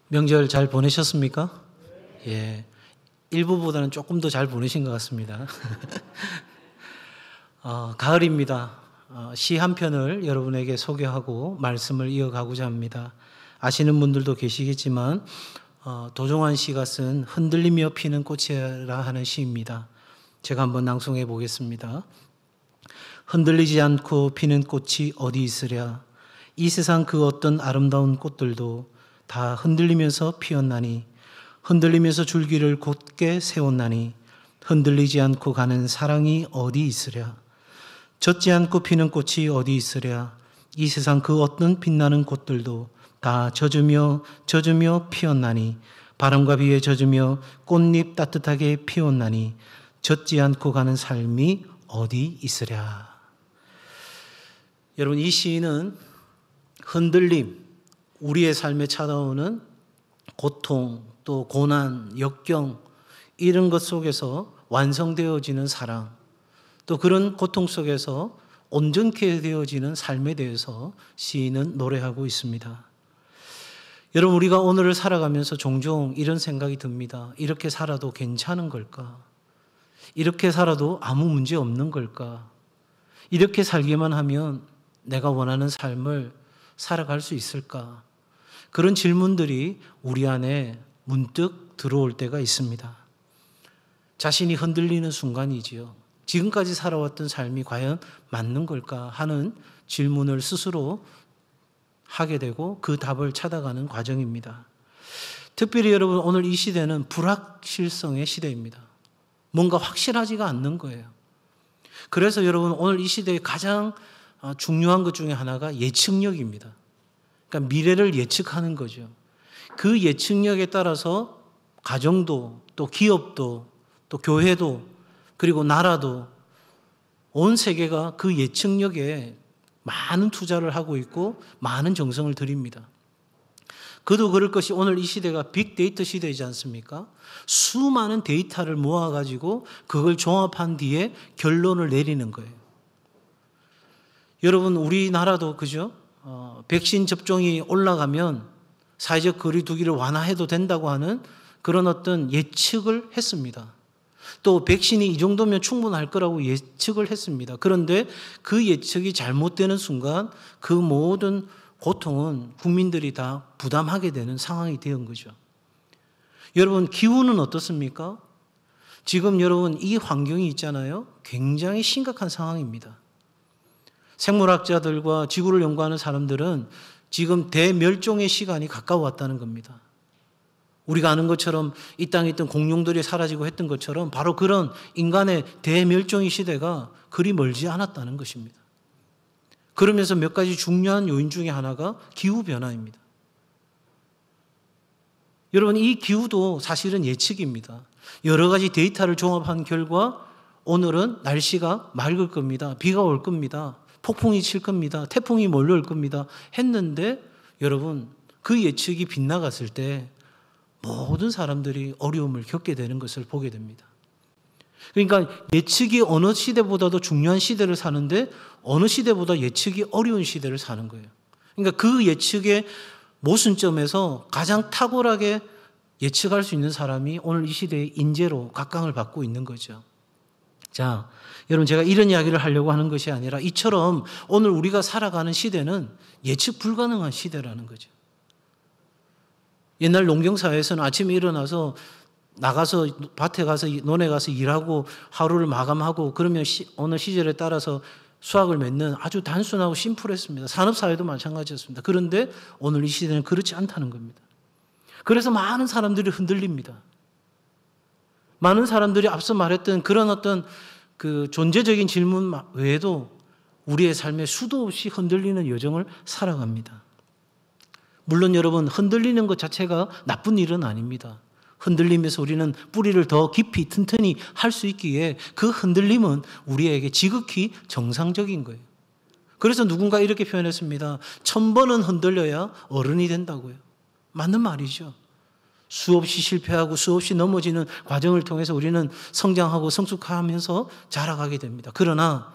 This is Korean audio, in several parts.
명절 잘 보내셨습니까? 예. 일부보다는 조금 더 잘 보내신 것 같습니다. 가을입니다. 시 한 편을 여러분에게 소개하고 말씀을 이어가고자 합니다. 아시는 분들도 계시겠지만 도종환 씨가 쓴 흔들리며 피는 꽃이라 하는 시입니다. 제가 한번 낭송해 보겠습니다. 흔들리지 않고 피는 꽃이 어디 있으랴. 이 세상 그 어떤 아름다운 꽃들도 다 흔들리면서 피었나니, 흔들리면서 줄기를 곧게 세웠나니, 흔들리지 않고 가는 사랑이 어디 있으랴. 젖지 않고 피는 꽃이 어디 있으랴. 이 세상 그 어떤 빛나는 꽃들도 다 젖으며 피었나니, 바람과 비에 젖으며 꽃잎 따뜻하게 피었나니, 젖지 않고 가는 삶이 어디 있으랴. 여러분, 이 시인은 흔들림, 우리의 삶에 찾아오는 고통, 또 고난, 역경, 이런 것 속에서 완성되어지는 사랑, 또 그런 고통 속에서 온전케 되어지는 삶에 대해서 시인은 노래하고 있습니다. 여러분, 우리가 오늘을 살아가면서 종종 이런 생각이 듭니다. 이렇게 살아도 괜찮은 걸까? 이렇게 살아도 아무 문제 없는 걸까? 이렇게 살기만 하면 내가 원하는 삶을 살아갈 수 있을까? 그런 질문들이 우리 안에 문득 들어올 때가 있습니다. 자신이 흔들리는 순간이지요. 지금까지 살아왔던 삶이 과연 맞는 걸까 하는 질문을 스스로 하게 되고 그 답을 찾아가는 과정입니다. 특별히 여러분, 오늘 이 시대는 불확실성의 시대입니다. 뭔가 확실하지가 않는 거예요. 그래서 여러분, 오늘 이 시대의 가장 중요한 것 중에 하나가 예측력입니다. 그러니까 미래를 예측하는 거죠. 그 예측력에 따라서 가정도, 또 기업도, 또 교회도, 그리고 나라도, 온 세계가 그 예측력에 많은 투자를 하고 있고 많은 정성을 들입니다. 그도 그럴 것이 오늘 이 시대가 빅데이터 시대이지 않습니까? 수많은 데이터를 모아가지고 그걸 종합한 뒤에 결론을 내리는 거예요. 여러분, 우리나라도 그죠? 백신 접종이 올라가면 사회적 거리두기를 완화해도 된다고 하는 그런 어떤 예측을 했습니다. 또 백신이 이 정도면 충분할 거라고 예측을 했습니다. 그런데 그 예측이 잘못되는 순간 그 모든 고통은 국민들이 다 부담하게 되는 상황이 된 거죠. 여러분, 기후는 어떻습니까? 지금 여러분, 이 환경이 있잖아요. 굉장히 심각한 상황입니다. 생물학자들과 지구를 연구하는 사람들은 지금 대멸종의 시간이 가까워왔다는 겁니다. 우리가 아는 것처럼 이 땅에 있던 공룡들이 사라지고 했던 것처럼 바로 그런 인간의 대멸종의 시대가 그리 멀지 않았다는 것입니다. 그러면서 몇 가지 중요한 요인 중에 하나가 기후변화입니다. 여러분, 이 기후도 사실은 예측입니다. 여러 가지 데이터를 종합한 결과 오늘은 날씨가 맑을 겁니다. 비가 올 겁니다. 폭풍이 칠 겁니다. 태풍이 몰려올 겁니다. 했는데 여러분, 그 예측이 빗나갔을 때 모든 사람들이 어려움을 겪게 되는 것을 보게 됩니다. 그러니까 예측이 어느 시대보다도 중요한 시대를 사는데 어느 시대보다 예측이 어려운 시대를 사는 거예요. 그러니까 그 예측의 모순점에서 가장 탁월하게 예측할 수 있는 사람이 오늘 이 시대의 인재로 각광을 받고 있는 거죠. 자, 여러분, 제가 이런 이야기를 하려고 하는 것이 아니라 이처럼 오늘 우리가 살아가는 시대는 예측 불가능한 시대라는 거죠. 옛날 농경사회에서는 아침에 일어나서 나가서 밭에 가서 논에 가서 일하고 하루를 마감하고 그러면 어느 시절에 따라서 수확을 맺는 아주 단순하고 심플했습니다. 산업사회도 마찬가지였습니다. 그런데 오늘 이 시대는 그렇지 않다는 겁니다. 그래서 많은 사람들이 흔들립니다. 많은 사람들이 앞서 말했던 그런 어떤 그 존재적인 질문 외에도 우리의 삶에 수도 없이 흔들리는 여정을 살아갑니다. 물론 여러분, 흔들리는 것 자체가 나쁜 일은 아닙니다. 흔들리면서 우리는 뿌리를 더 깊이 튼튼히 할 수 있기에 그 흔들림은 우리에게 지극히 정상적인 거예요. 그래서 누군가 이렇게 표현했습니다. 1000번은 흔들려야 어른이 된다고요. 맞는 말이죠. 수없이 실패하고 수없이 넘어지는 과정을 통해서 우리는 성장하고 성숙하면서 자라가게 됩니다. 그러나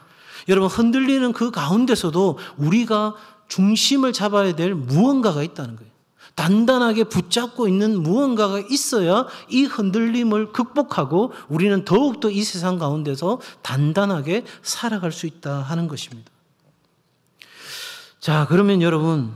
여러분, 흔들리는 그 가운데서도 우리가 중심을 잡아야 될 무언가가 있다는 거예요. 단단하게 붙잡고 있는 무언가가 있어야 이 흔들림을 극복하고 우리는 더욱더 이 세상 가운데서 단단하게 살아갈 수 있다 하는 것입니다. 자, 그러면 여러분,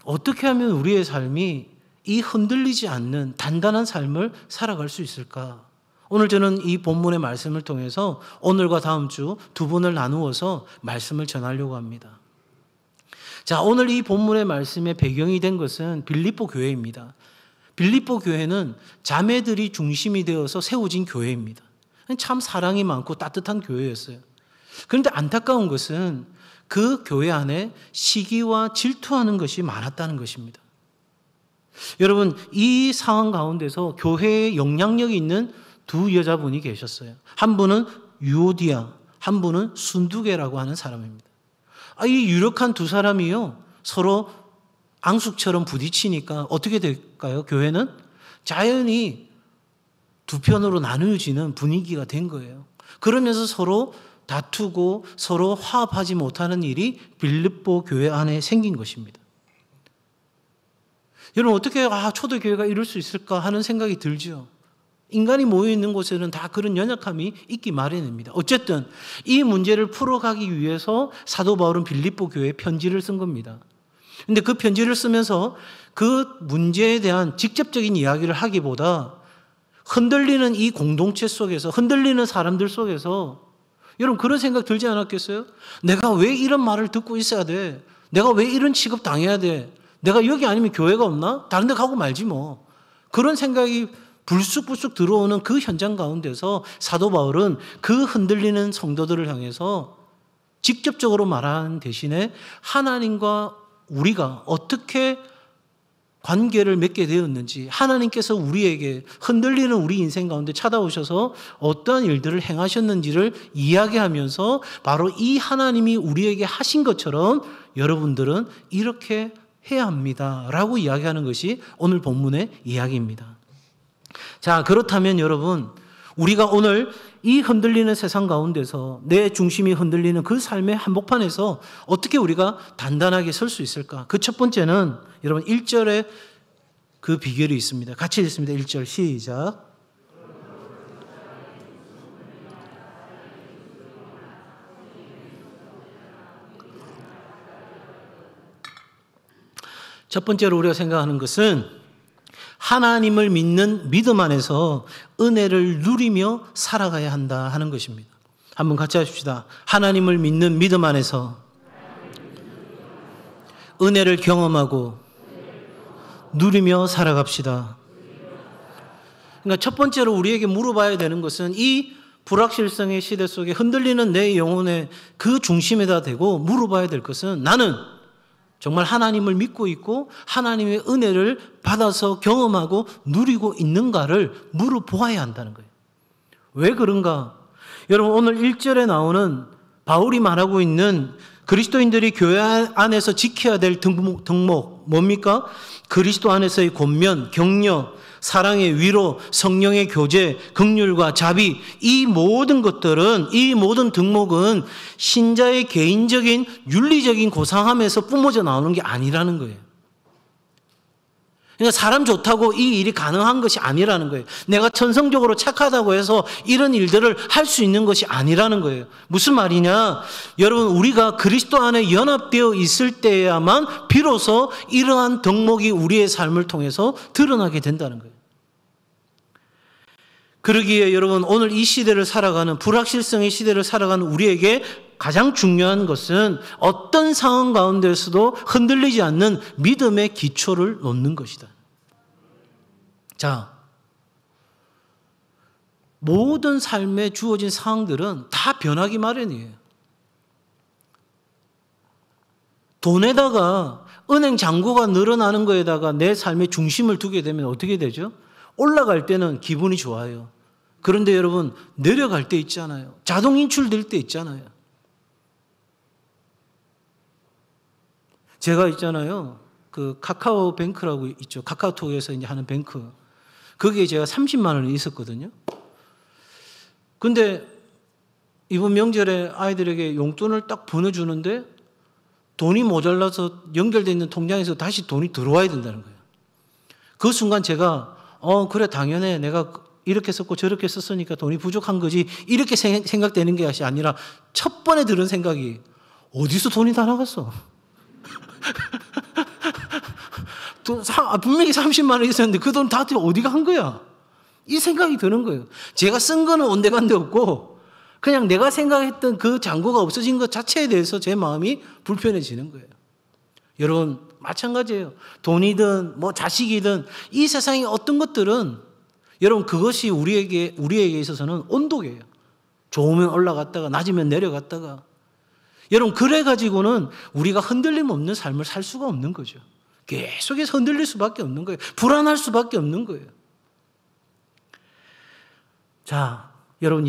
어떻게 하면 우리의 삶이 이 흔들리지 않는 단단한 삶을 살아갈 수 있을까? 오늘 저는 이 본문의 말씀을 통해서 오늘과 다음 주 두 번을 나누어서 말씀을 전하려고 합니다. 자, 오늘 이 본문의 말씀의 배경이 된 것은 빌립보 교회입니다. 빌립보 교회는 자매들이 중심이 되어서 세워진 교회입니다. 참 사랑이 많고 따뜻한 교회였어요. 그런데 안타까운 것은 그 교회 안에 시기와 질투하는 것이 많았다는 것입니다. 여러분, 이 상황 가운데서 교회에 영향력이 있는 두 여자분이 계셨어요. 한 분은 유오디아, 한 분은 순두계라고 하는 사람입니다. 이 유력한 두 사람이요, 서로 앙숙처럼 부딪히니까 어떻게 될까요? 교회는 자연히 두 편으로 나누어지는 분위기가 된 거예요. 그러면서 서로 다투고 서로 화합하지 못하는 일이 빌립보 교회 안에 생긴 것입니다. 여러분, 어떻게 초대교회가 이럴 수 있을까 하는 생각이 들죠. 인간이 모여있는 곳에는 다 그런 연약함이 있기 마련입니다. 어쨌든 이 문제를 풀어가기 위해서 사도 바울은 빌립보 교회에 편지를 쓴 겁니다. 그런데 그 편지를 쓰면서 그 문제에 대한 직접적인 이야기를 하기보다 흔들리는 이 공동체 속에서, 흔들리는 사람들 속에서 여러분 그런 생각 들지 않았겠어요? 내가 왜 이런 말을 듣고 있어야 돼? 내가 왜 이런 취급 당해야 돼? 내가 여기 아니면 교회가 없나? 다른 데 가고 말지 뭐. 그런 생각이 불쑥불쑥 들어오는 그 현장 가운데서 사도 바울은 그 흔들리는 성도들을 향해서 직접적으로 말하는 대신에 하나님과 우리가 어떻게 관계를 맺게 되었는지, 하나님께서 우리에게 흔들리는 우리 인생 가운데 찾아오셔서 어떠한 일들을 행하셨는지를 이야기하면서 바로 이 하나님이 우리에게 하신 것처럼 여러분들은 이렇게 해야 합니다 라고 이야기하는 것이 오늘 본문의 이야기입니다. 자, 그렇다면 여러분, 우리가 오늘 이 흔들리는 세상 가운데서 내 중심이 흔들리는 그 삶의 한복판에서 어떻게 우리가 단단하게 설 수 있을까? 그 첫 번째는 여러분 1절에 그 비결이 있습니다. 같이 읽습니다. 1절 시작. 첫 번째로 우리가 생각하는 것은 하나님을 믿는 믿음 안에서 은혜를 누리며 살아가야 한다 하는 것입니다. 한번 같이 하십시다. 하나님을 믿는 믿음 안에서 은혜를 경험하고 누리며 살아갑시다. 그러니까 첫 번째로 우리에게 물어봐야 되는 것은 이 불확실성의 시대 속에 흔들리는 내 영혼의 그 중심에다 대고 물어봐야 될 것은 나는 정말 하나님을 믿고 있고 하나님의 은혜를 받아서 경험하고 누리고 있는가를 물어보아야 한다는 거예요. 왜 그런가? 여러분, 오늘 1절에 나오는 바울이 말하고 있는 그리스도인들이 교회 안에서 지켜야 될 덕목 뭡니까? 그리스도 안에서의 권면, 격려, 사랑의 위로, 성령의 교제, 긍휼과 자비, 이 모든 것들은, 이 모든 덕목은 신자의 개인적인 윤리적인 고상함에서 뿜어져 나오는 게 아니라는 거예요. 그러니까 사람 좋다고 이 일이 가능한 것이 아니라는 거예요. 내가 천성적으로 착하다고 해서 이런 일들을 할 수 있는 것이 아니라는 거예요. 무슨 말이냐? 여러분, 우리가 그리스도 안에 연합되어 있을 때야만 비로소 이러한 덕목이 우리의 삶을 통해서 드러나게 된다는 거예요. 그러기에 여러분, 오늘 이 시대를 살아가는, 불확실성의 시대를 살아가는 우리에게 가장 중요한 것은 어떤 상황 가운데서도 흔들리지 않는 믿음의 기초를 놓는 것이다. 자, 모든 삶에 주어진 상황들은 다 변하기 마련이에요. 돈에다가 은행 잔고가 늘어나는 거에다가 내 삶의 중심을 두게 되면 어떻게 되죠? 올라갈 때는 기분이 좋아요. 그런데 여러분, 내려갈 때 있잖아요. 자동 인출될 때 있잖아요. 제가 있잖아요. 그 카카오뱅크라고 있죠. 카카오톡에서 이제 하는 뱅크. 거기에 제가 30만 원이 있었거든요. 근데 이번 명절에 아이들에게 용돈을 딱 보내주는데 돈이 모자라서 연결되어 있는 통장에서 다시 돈이 들어와야 된다는 거예요. 그 순간 제가 그래 당연해. 내가 이렇게 썼고 저렇게 썼으니까 돈이 부족한 거지. 이렇게 생각되는 게 아니라 첫 번에 들은 생각이 어디서 돈이 다 나갔어? 분명히 30만 원 있었는데 그 돈 다 어디 간 거야? 이 생각이 드는 거예요. 제가 쓴 거는 온데간데 없고 그냥 내가 생각했던 그 잔고가 없어진 것 자체에 대해서 제 마음이 불편해지는 거예요. 여러분 마찬가지예요. 돈이든 뭐 자식이든 이 세상의 어떤 것들은 여러분 그것이 우리에게 있어서는 온도계예요. 좋으면 올라갔다가 낮으면 내려갔다가 여러분 그래 가지고는 우리가 흔들림 없는 삶을 살 수가 없는 거죠. 계속해서 흔들릴 수밖에 없는 거예요. 불안할 수밖에 없는 거예요. 자, 여러분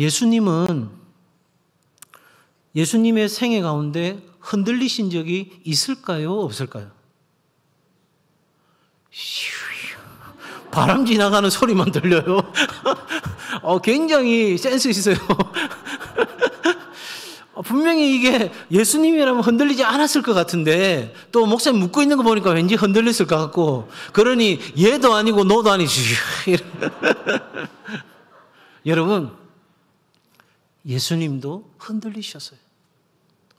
예수님의 생애 가운데 흔들리신 적이 있을까요? 없을까요? 바람 지나가는 소리만 들려요. 굉장히 센스 있어요. 분명히 이게 예수님이라면 흔들리지 않았을 것 같은데 또 목사님 묻고 있는 거 보니까 왠지 흔들렸을 것 같고 그러니 얘도 아니고 너도 아니지. 여러분 예수님도 흔들리셨어요.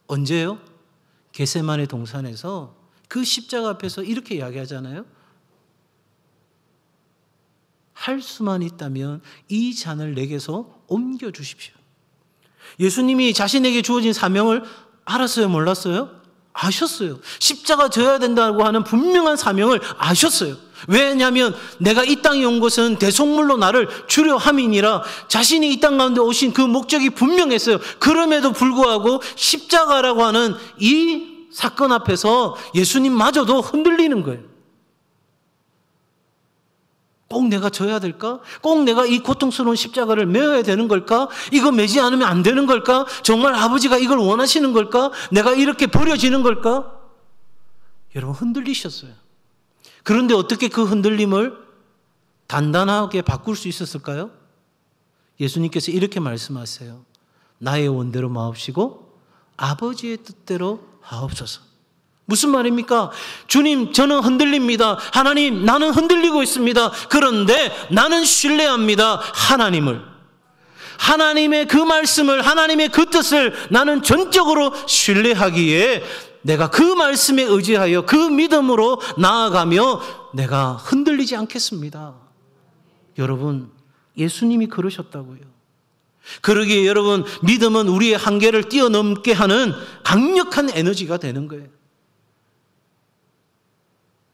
언제요? 겟세마네 동산에서 그 십자가 앞에서 이렇게 이야기하잖아요. 할 수만 있다면 이 잔을 내게서 옮겨주십시오. 예수님이 자신에게 주어진 사명을 알았어요? 몰랐어요? 아셨어요. 십자가 져야 된다고 하는 분명한 사명을 아셨어요. 왜냐하면 내가 이 땅에 온 것은 대속물로 나를 주려 함이니라. 자신이 이 땅 가운데 오신 그 목적이 분명했어요. 그럼에도 불구하고 십자가라고 하는 이 사건 앞에서 예수님마저도 흔들리는 거예요. 꼭 내가 져야 될까? 꼭 내가 이 고통스러운 십자가를 메어야 되는 걸까? 이거 메지 않으면 안 되는 걸까? 정말 아버지가 이걸 원하시는 걸까? 내가 이렇게 버려지는 걸까? 여러분 흔들리셨어요. 그런데 어떻게 그 흔들림을 단단하게 바꿀 수 있었을까요? 예수님께서 이렇게 말씀하세요. 나의 원대로 마옵시고 아버지의 뜻대로 하옵소서. 무슨 말입니까? 주님, 저는 흔들립니다. 하나님, 나는 흔들리고 있습니다. 그런데 나는 신뢰합니다. 하나님을. 하나님의 그 말씀을, 하나님의 그 뜻을 나는 전적으로 신뢰하기에 내가 그 말씀에 의지하여 그 믿음으로 나아가며 내가 흔들리지 않겠습니다. 여러분, 예수님이 그러셨다고요. 그러기에 여러분, 믿음은 우리의 한계를 뛰어넘게 하는 강력한 에너지가 되는 거예요.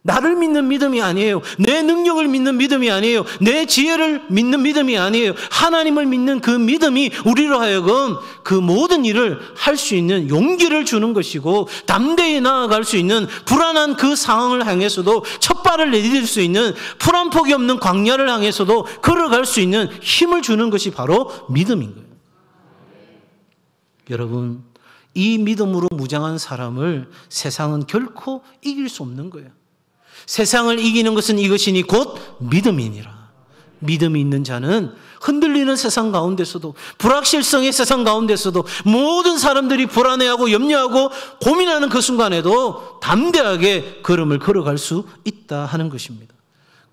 나를 믿는 믿음이 아니에요. 내 능력을 믿는 믿음이 아니에요. 내 지혜를 믿는 믿음이 아니에요. 하나님을 믿는 그 믿음이 우리로 하여금 그 모든 일을 할 수 있는 용기를 주는 것이고 담대히 나아갈 수 있는 불안한 그 상황을 향해서도 첫 발을 내디딜 수 있는 풀 한 폭이 없는 광야를 향해서도 걸어갈 수 있는 힘을 주는 것이 바로 믿음인 거예요. 여러분, 이 믿음으로 무장한 사람을 세상은 결코 이길 수 없는 거예요. 세상을 이기는 것은 이것이니 곧 믿음이니라. 믿음이 있는 자는 흔들리는 세상 가운데서도 불확실성의 세상 가운데서도 모든 사람들이 불안해하고 염려하고 고민하는 그 순간에도 담대하게 걸음을 걸어갈 수 있다 하는 것입니다.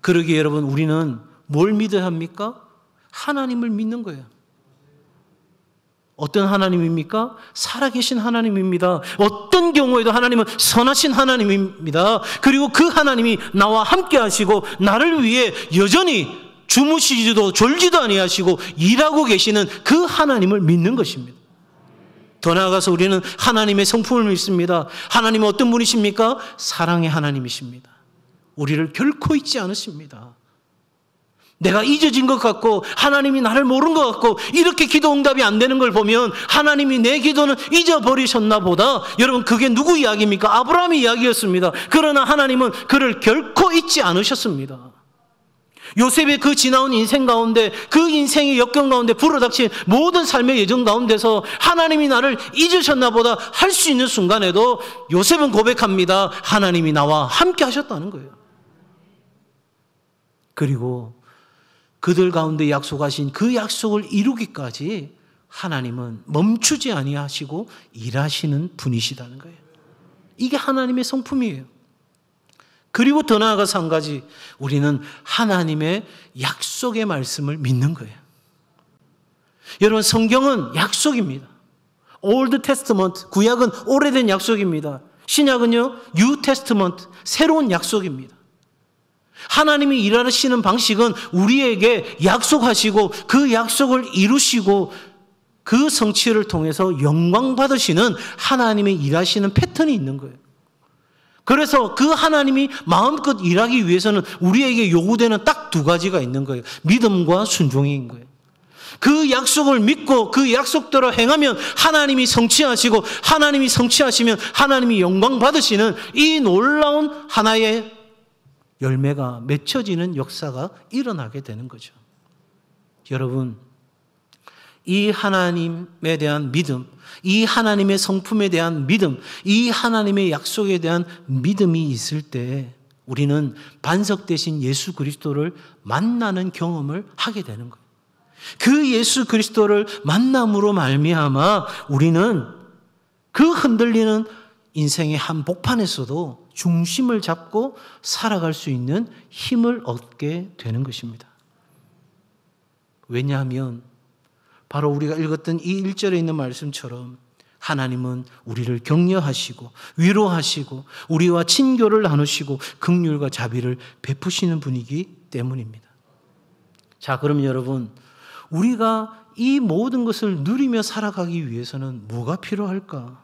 그러기에 여러분 우리는 뭘 믿어야 합니까? 하나님을 믿는 거예요. 어떤 하나님입니까? 살아계신 하나님입니다. 어떤 경우에도 하나님은 선하신 하나님입니다. 그리고 그 하나님이 나와 함께 하시고 나를 위해 여전히 주무시지도 졸지도 아니하시고 일하고 계시는 그 하나님을 믿는 것입니다. 더 나아가서 우리는 하나님의 성품을 믿습니다. 하나님은 어떤 분이십니까? 사랑의 하나님이십니다. 우리를 결코 잊지 않으십니다. 내가 잊어진 것 같고 하나님이 나를 모른 것 같고 이렇게 기도 응답이 안 되는 걸 보면 하나님이 내 기도는 잊어버리셨나 보다. 여러분 그게 누구 이야기입니까? 아브라함의 이야기였습니다. 그러나 하나님은 그를 결코 잊지 않으셨습니다. 요셉의 그 지나온 인생 가운데 그 인생의 역경 가운데 불어닥친 모든 삶의 예정 가운데서 하나님이 나를 잊으셨나 보다 할 수 있는 순간에도 요셉은 고백합니다. 하나님이 나와 함께 하셨다는 거예요. 그리고 그들 가운데 약속하신 그 약속을 이루기까지 하나님은 멈추지 아니하시고 일하시는 분이시다는 거예요. 이게 하나님의 성품이에요. 그리고 더 나아가서 한 가지, 우리는 하나님의 약속의 말씀을 믿는 거예요. 여러분, 성경은 약속입니다. 올드 테스트먼트, 구약은 오래된 약속입니다. 신약은요, 뉴 테스트먼트, 새로운 약속입니다. 하나님이 일하시는 방식은 우리에게 약속하시고 그 약속을 이루시고 그 성취를 통해서 영광 받으시는 하나님의 일하시는 패턴이 있는 거예요. 그래서 그 하나님이 마음껏 일하기 위해서는 우리에게 요구되는 딱 두 가지가 있는 거예요. 믿음과 순종인 거예요. 그 약속을 믿고 그 약속대로 행하면 하나님이 성취하시고, 하나님이 성취하시면 하나님이 영광 받으시는 이 놀라운 하나의 열매가 맺혀지는 역사가 일어나게 되는 거죠. 여러분, 이 하나님에 대한 믿음, 이 하나님의 성품에 대한 믿음, 이 하나님의 약속에 대한 믿음이 있을 때 우리는 반석 대신 예수 그리스도를 만나는 경험을 하게 되는 거예요. 그 예수 그리스도를 만남으로 말미암아 우리는 그 흔들리는 인생의 한복판에서도 중심을 잡고 살아갈 수 있는 힘을 얻게 되는 것입니다. 왜냐하면 바로 우리가 읽었던 이 1절에 있는 말씀처럼 하나님은 우리를 격려하시고 위로하시고 우리와 친교를 나누시고 긍휼과 자비를 베푸시는 분이기 때문입니다. 자, 그럼 여러분, 우리가 이 모든 것을 누리며 살아가기 위해서는 뭐가 필요할까?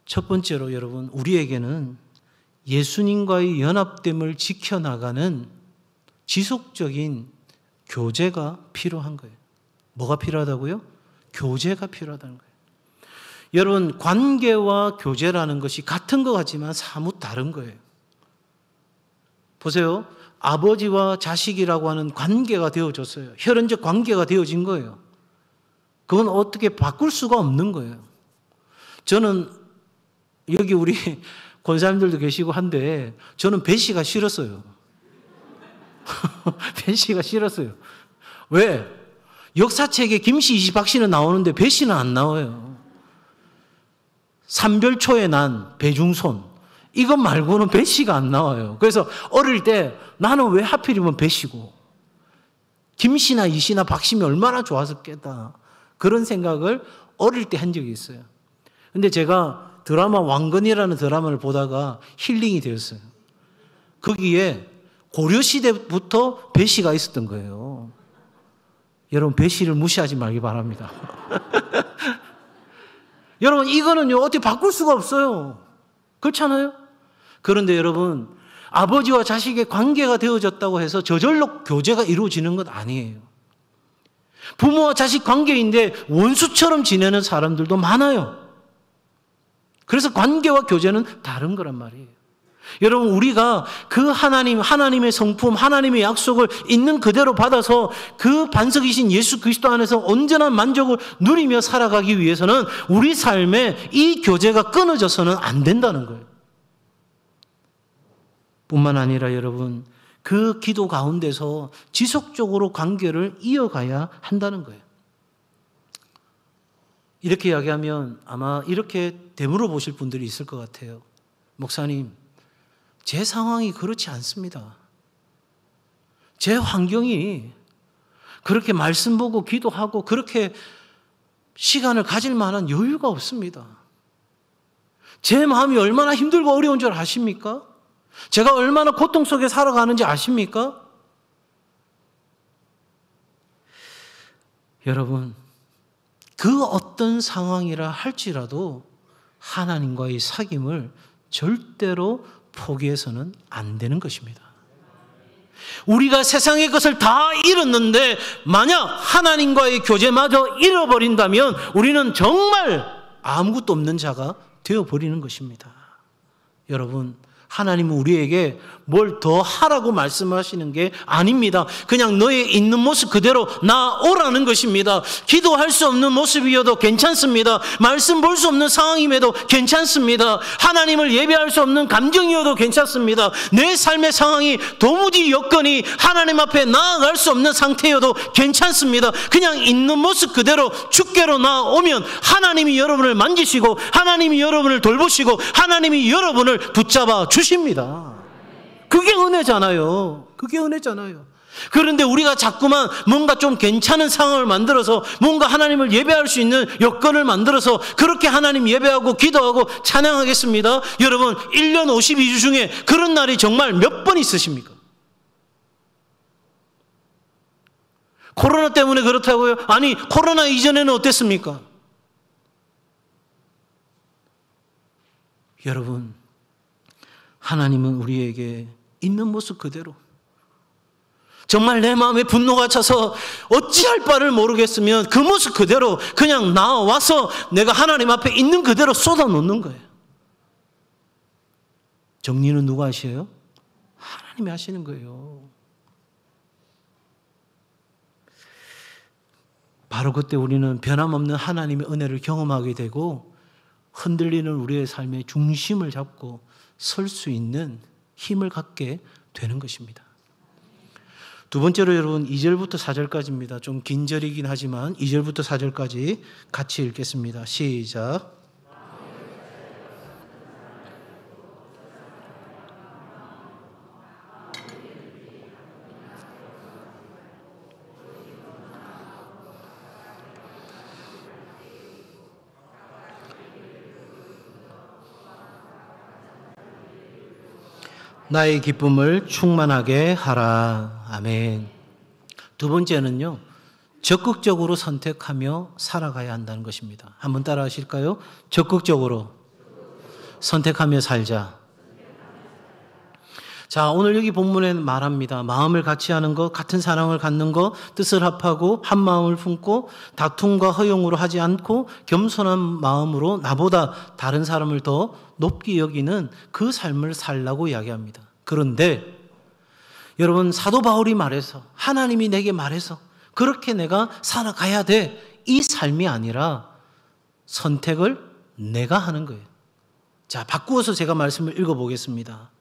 첫 번째로 여러분, 우리에게는 예수님과의 연합됨을 지켜나가는 지속적인 교제가 필요한 거예요. 뭐가 필요하다고요? 교제가 필요하다는 거예요. 여러분, 관계와 교제라는 것이 같은 것 같지만 사뭇 다른 거예요. 보세요. 아버지와 자식이라고 하는 관계가 되어졌어요. 혈연적 관계가 되어진 거예요. 그건 어떻게 바꿀 수가 없는 거예요. 저는 여기 우리 권사님들도 계시고 한데 저는 배씨가 싫었어요. 배씨가 싫었어요. 왜? 역사책에 김씨, 이씨, 박씨는 나오는데 배씨는 안 나와요. 삼별초에 난 배중손, 이것 말고는 배씨가 안 나와요. 그래서 어릴 때 나는 왜 하필이면 배씨고 김씨나 이씨나 박씨면 얼마나 좋았었겠다, 그런 생각을 어릴 때 한 적이 있어요. 근데 제가 드라마 왕건이라는 드라마를 보다가 힐링이 되었어요. 거기에 고려시대부터 배씨가 있었던 거예요. 여러분, 배씨를 무시하지 말기 바랍니다. 여러분, 이거는요, 어떻게 바꿀 수가 없어요. 그렇잖아요? 그런데 여러분, 아버지와 자식의 관계가 되어졌다고 해서 저절로 교제가 이루어지는 것 아니에요. 부모와 자식 관계인데 원수처럼 지내는 사람들도 많아요. 그래서 관계와 교제는 다른 거란 말이에요. 여러분, 우리가 그 하나님의 성품, 하나님의 약속을 있는 그대로 받아서 그 반석이신 예수 그리스도 안에서 온전한 만족을 누리며 살아가기 위해서는 우리 삶에 이 교제가 끊어져서는 안 된다는 거예요. 뿐만 아니라 여러분, 그 기도 가운데서 지속적으로 관계를 이어가야 한다는 거예요. 이렇게 이야기하면 아마 이렇게 되물어 보실 분들이 있을 것 같아요. 목사님, 제 상황이 그렇지 않습니다. 제 환경이 그렇게 말씀 보고 기도하고 그렇게 시간을 가질 만한 여유가 없습니다. 제 마음이 얼마나 힘들고 어려운 줄 아십니까? 제가 얼마나 고통 속에 살아가는지 아십니까? 여러분, 그 어떤 상황이라 할지라도 하나님과의 사귐을 절대로 포기해서는 안 되는 것입니다. 우리가 세상의 것을 다 잃었는데 만약 하나님과의 교제마저 잃어버린다면 우리는 정말 아무것도 없는 자가 되어버리는 것입니다. 여러분, 하나님은 우리에게 뭘 더 하라고 말씀하시는 게 아닙니다. 그냥 너의 있는 모습 그대로 나오라는 것입니다. 기도할 수 없는 모습이어도 괜찮습니다. 말씀 볼 수 없는 상황임에도 괜찮습니다. 하나님을 예배할 수 없는 감정이어도 괜찮습니다. 내 삶의 상황이 도무지 여건이 하나님 앞에 나아갈 수 없는 상태여도 괜찮습니다. 그냥 있는 모습 그대로 주께로 나오면 하나님이 여러분을 만지시고 하나님이 여러분을 돌보시고 하나님이 여러분을 붙잡아 주십니다. 그게 은혜잖아요. 그게 은혜잖아요. 그런데 우리가 자꾸만 뭔가 좀 괜찮은 상황을 만들어서 뭔가 하나님을 예배할 수 있는 여건을 만들어서 그렇게 하나님 예배하고 기도하고 찬양하겠습니다. 여러분 1년 52주 중에 그런 날이 정말 몇 번 있으십니까? 코로나 때문에 그렇다고요? 아니 코로나 이전에는 어땠습니까? 여러분 하나님은 우리에게 있는 모습 그대로 정말 내 마음에 분노가 차서 어찌할 바를 모르겠으면 그 모습 그대로 그냥 나와서 내가 하나님 앞에 있는 그대로 쏟아놓는 거예요. 정리는 누가 하셔요? 하나님이 하시는 거예요. 바로 그때 우리는 변함없는 하나님의 은혜를 경험하게 되고 흔들리는 우리의 삶의 중심을 잡고 설 수 있는 힘을 갖게 되는 것입니다. 두 번째로 여러분 2절부터 4절까지입니다. 좀 긴 절이긴 하지만 2절부터 4절까지 같이 읽겠습니다. 시작. 나의 기쁨을 충만하게 하라. 아멘. 두 번째는요, 적극적으로 선택하며 살아가야 한다는 것입니다. 한번 따라 하실까요? 적극적으로 선택하며 살자. 자, 오늘 여기 본문에 말합니다. 마음을 같이 하는 것, 같은 사랑을 갖는 것, 뜻을 합하고 한 마음을 품고 다툼과 허용으로 하지 않고 겸손한 마음으로 나보다 다른 사람을 더 높게 여기는 그 삶을 살라고 이야기합니다. 그런데 여러분 사도 바울이 말해서 하나님이 내게 말해서 그렇게 내가 살아가야 돼. 이 삶이 아니라 선택을 내가 하는 거예요. 자, 바꾸어서 제가 말씀을 읽어보겠습니다.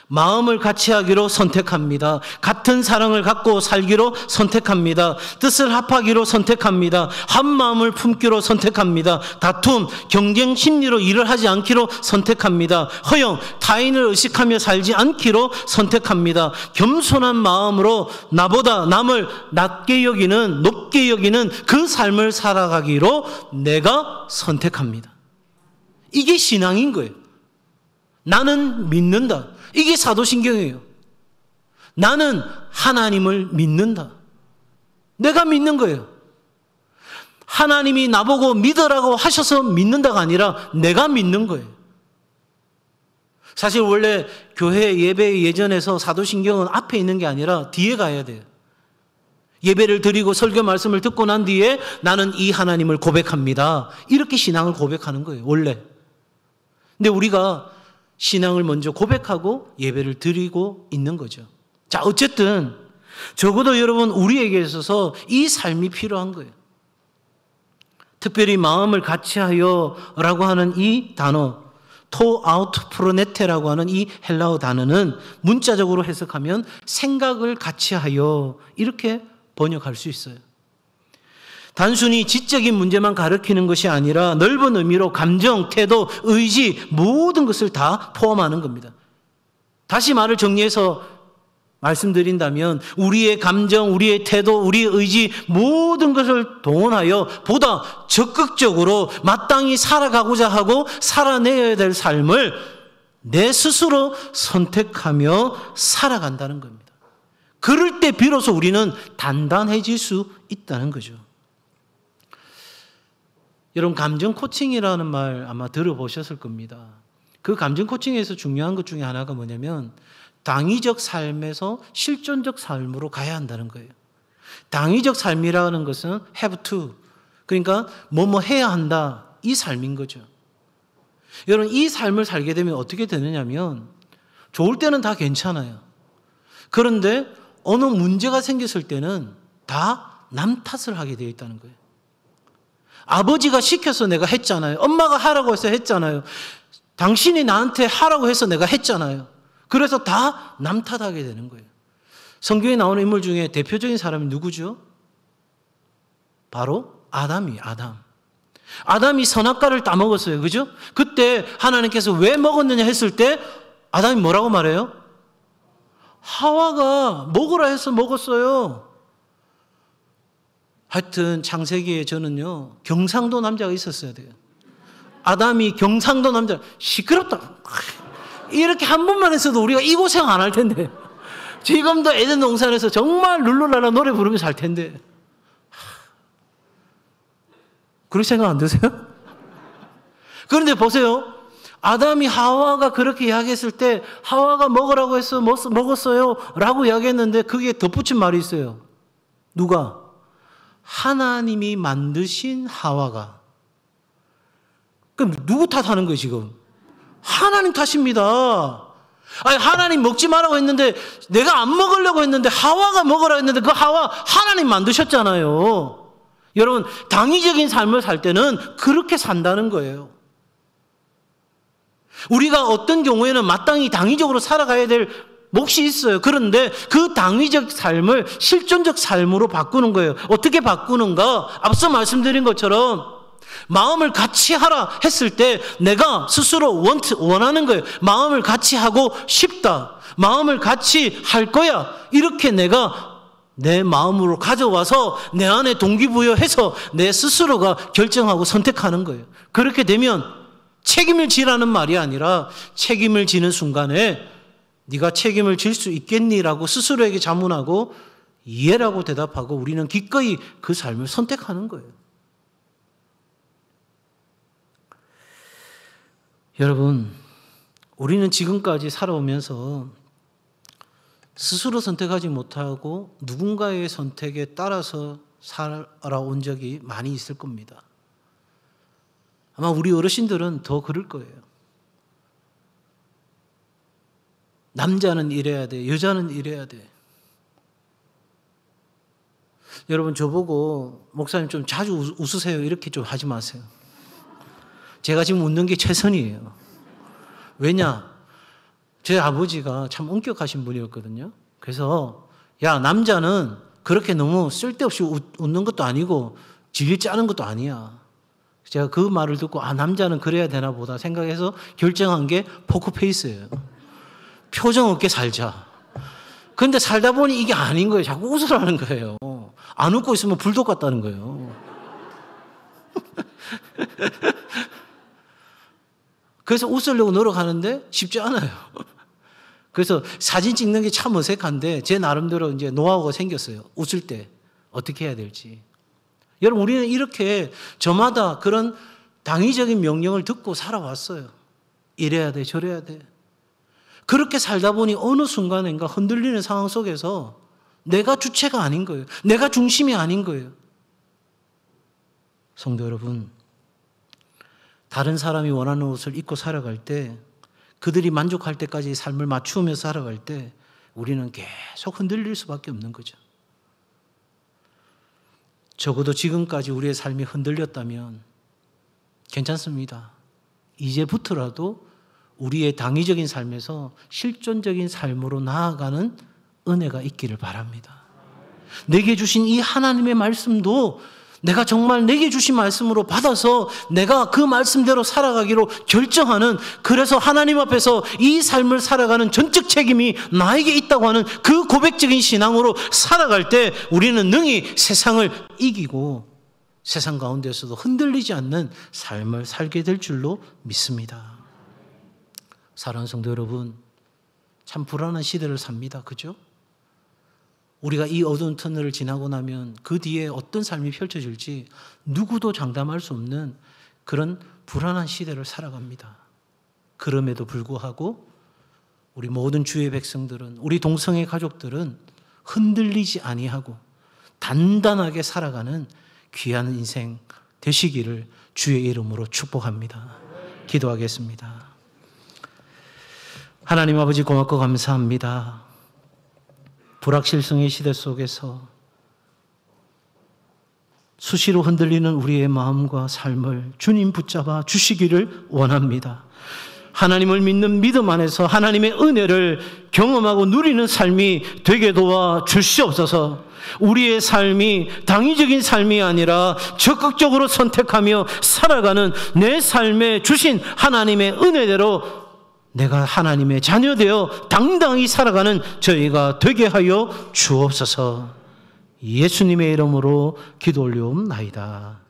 마음을 같이 하기로 선택합니다. 같은 사랑을 갖고 살기로 선택합니다. 뜻을 합하기로 선택합니다. 한 마음을 품기로 선택합니다. 다툼, 경쟁 심리로 일을 하지 않기로 선택합니다. 허영, 타인을 의식하며 살지 않기로 선택합니다. 겸손한 마음으로 나보다 남을 낮게 여기는, 높게 여기는 그 삶을 살아가기로 내가 선택합니다. 이게 신앙인 거예요. 나는 믿는다. 이게 사도신경이에요. 나는 하나님을 믿는다. 내가 믿는 거예요. 하나님이 나보고 믿으라고 하셔서 믿는다가 아니라 내가 믿는 거예요. 사실 원래 교회 예배 예전에서 사도신경은 앞에 있는 게 아니라 뒤에 가야 돼요. 예배를 드리고 설교 말씀을 듣고 난 뒤에 나는 이 하나님을 고백합니다. 이렇게 신앙을 고백하는 거예요. 원래. 근데 우리가 신앙을 먼저 고백하고 예배를 드리고 있는 거죠. 자, 어쨌든 적어도 여러분 우리에게 있어서 이 삶이 필요한 거예요. 특별히 마음을 같이하여 라고 하는 이 단어 토 아우트 프로네테라고 하는 이 헬라어 단어는 문자적으로 해석하면 생각을 같이하여 이렇게 번역할 수 있어요. 단순히 지적인 문제만 가리키는 것이 아니라 넓은 의미로 감정, 태도, 의지 모든 것을 다 포함하는 겁니다. 다시 말을 정리해서 말씀드린다면 우리의 감정, 우리의 태도, 우리의 의지 모든 것을 동원하여 보다 적극적으로 마땅히 살아가고자 하고 살아내야 될 삶을 내 스스로 선택하며 살아간다는 겁니다. 그럴 때 비로소 우리는 단단해질 수 있다는 거죠. 여러분 감정 코칭이라는 말 아마 들어보셨을 겁니다. 그 감정 코칭에서 중요한 것 중에 하나가 뭐냐면 당위적 삶에서 실존적 삶으로 가야 한다는 거예요. 당위적 삶이라는 것은 have to, 그러니까 뭐뭐 해야 한다, 이 삶인 거죠. 여러분 이 삶을 살게 되면 어떻게 되느냐면 좋을 때는 다 괜찮아요. 그런데 어느 문제가 생겼을 때는 다 남 탓을 하게 되어 있다는 거예요. 아버지가 시켜서 내가 했잖아요. 엄마가 하라고 해서 했잖아요. 당신이 나한테 하라고 해서 내가 했잖아요. 그래서 다 남 탓하게 되는 거예요. 성경에 나오는 인물 중에 대표적인 사람이 누구죠? 바로 아담이 아담. 아담이 선악과를 따먹었어요. 그죠? 그때 하나님께서 왜 먹었느냐 했을 때 아담이 뭐라고 말해요? 하와가 먹으라 해서 먹었어요. 하여튼 창세기에 저는요, 경상도 남자가 있었어야 돼요. 아담이 경상도 남자, 시끄럽다. 이렇게 한 번만 했어도 우리가 이 고생 안 할 텐데. 지금도 에덴 동산에서 정말 룰루랄라 노래 부르면서 살 텐데. 그렇게 생각 안 드세요? 그런데 보세요. 아담이 하와가 그렇게 이야기했을 때 하와가 먹으라고 해서 먹었어요 라고 이야기했는데 그게 덧붙인 말이 있어요. 누가? 하나님이 만드신 하와가. 그럼 누구 탓하는 거예요 지금? 하나님 탓입니다. 아니 하나님 먹지 말라고 했는데 내가 안 먹으려고 했는데 하와가 먹으라고 했는데 그 하와 하나님 만드셨잖아요. 여러분 당위적인 삶을 살 때는 그렇게 산다는 거예요. 우리가 어떤 경우에는 마땅히 당위적으로 살아가야 될 몫이 있어요. 그런데 그 당위적 삶을 실존적 삶으로 바꾸는 거예요. 어떻게 바꾸는가? 앞서 말씀드린 것처럼 마음을 같이 하라 했을 때 내가 스스로 원하는 거예요. 마음을 같이 하고 싶다. 마음을 같이 할 거야. 이렇게 내가 내 마음으로 가져와서 내 안에 동기부여해서 내 스스로가 결정하고 선택하는 거예요. 그렇게 되면 책임을 지라는 말이 아니라 책임을 지는 순간에 네가 책임을 질 수 있겠니라고 스스로에게 자문하고 이해라고 대답하고 우리는 기꺼이 그 삶을 선택하는 거예요. 여러분, 우리는 지금까지 살아오면서 스스로 선택하지 못하고 누군가의 선택에 따라서 살아온 적이 많이 있을 겁니다. 아마 우리 어르신들은 더 그럴 거예요. 남자는 이래야 돼, 여자는 이래야 돼. 여러분 저보고 목사님 좀 자주 웃으세요 이렇게 좀 하지 마세요. 제가 지금 웃는 게 최선이에요. 왜냐? 제 아버지가 참 엄격하신 분이었거든요. 그래서 야 남자는 그렇게 너무 쓸데없이 웃는 것도 아니고 질질 짜는 것도 아니야. 제가 그 말을 듣고 아 남자는 그래야 되나 보다 생각해서 결정한 게 포크페이스예요. 표정 없게 살자. 그런데 살다 보니 이게 아닌 거예요. 자꾸 웃으라는 거예요. 안 웃고 있으면 불독 같다는 거예요. 그래서 웃으려고 노력하는데 쉽지 않아요. 그래서 사진 찍는 게 참 어색한데 제 나름대로 이제 노하우가 생겼어요. 웃을 때 어떻게 해야 될지. 여러분 우리는 이렇게 저마다 그런 당위적인 명령을 듣고 살아왔어요. 이래야 돼, 저래야 돼. 그렇게 살다 보니 어느 순간인가 흔들리는 상황 속에서 내가 주체가 아닌 거예요. 내가 중심이 아닌 거예요. 성도 여러분, 다른 사람이 원하는 옷을 입고 살아갈 때 그들이 만족할 때까지 삶을 맞추면서 살아갈 때 우리는 계속 흔들릴 수밖에 없는 거죠. 적어도 지금까지 우리의 삶이 흔들렸다면 괜찮습니다. 이제부터라도 우리의 당위적인 삶에서 실존적인 삶으로 나아가는 은혜가 있기를 바랍니다. 내게 주신 이 하나님의 말씀도 내가 정말 내게 주신 말씀으로 받아서 내가 그 말씀대로 살아가기로 결정하는, 그래서 하나님 앞에서 이 삶을 살아가는 전적 책임이 나에게 있다고 하는 그 고백적인 신앙으로 살아갈 때 우리는 능히 세상을 이기고 세상 가운데서도 흔들리지 않는 삶을 살게 될 줄로 믿습니다. 사랑하는 성도 여러분, 참 불안한 시대를 삽니다. 그죠? 우리가 이 어두운 터널을 지나고 나면 그 뒤에 어떤 삶이 펼쳐질지 누구도 장담할 수 없는 그런 불안한 시대를 살아갑니다. 그럼에도 불구하고 우리 모든 주의 백성들은, 우리 동성애 가족들은 흔들리지 아니하고 단단하게 살아가는 귀한 인생 되시기를 주의 이름으로 축복합니다. 기도하겠습니다. 하나님 아버지 고맙고 감사합니다. 불확실성의 시대 속에서 수시로 흔들리는 우리의 마음과 삶을 주님 붙잡아 주시기를 원합니다. 하나님을 믿는 믿음 안에서 하나님의 은혜를 경험하고 누리는 삶이 되게 도와 주시옵소서. 우리의 삶이 당위적인 삶이 아니라 적극적으로 선택하며 살아가는 내 삶에 주신 하나님의 은혜대로 내가 하나님의 자녀되어 당당히 살아가는 저희가 되게 하여 주옵소서. 예수님의 이름으로 기도 올리옵나이다.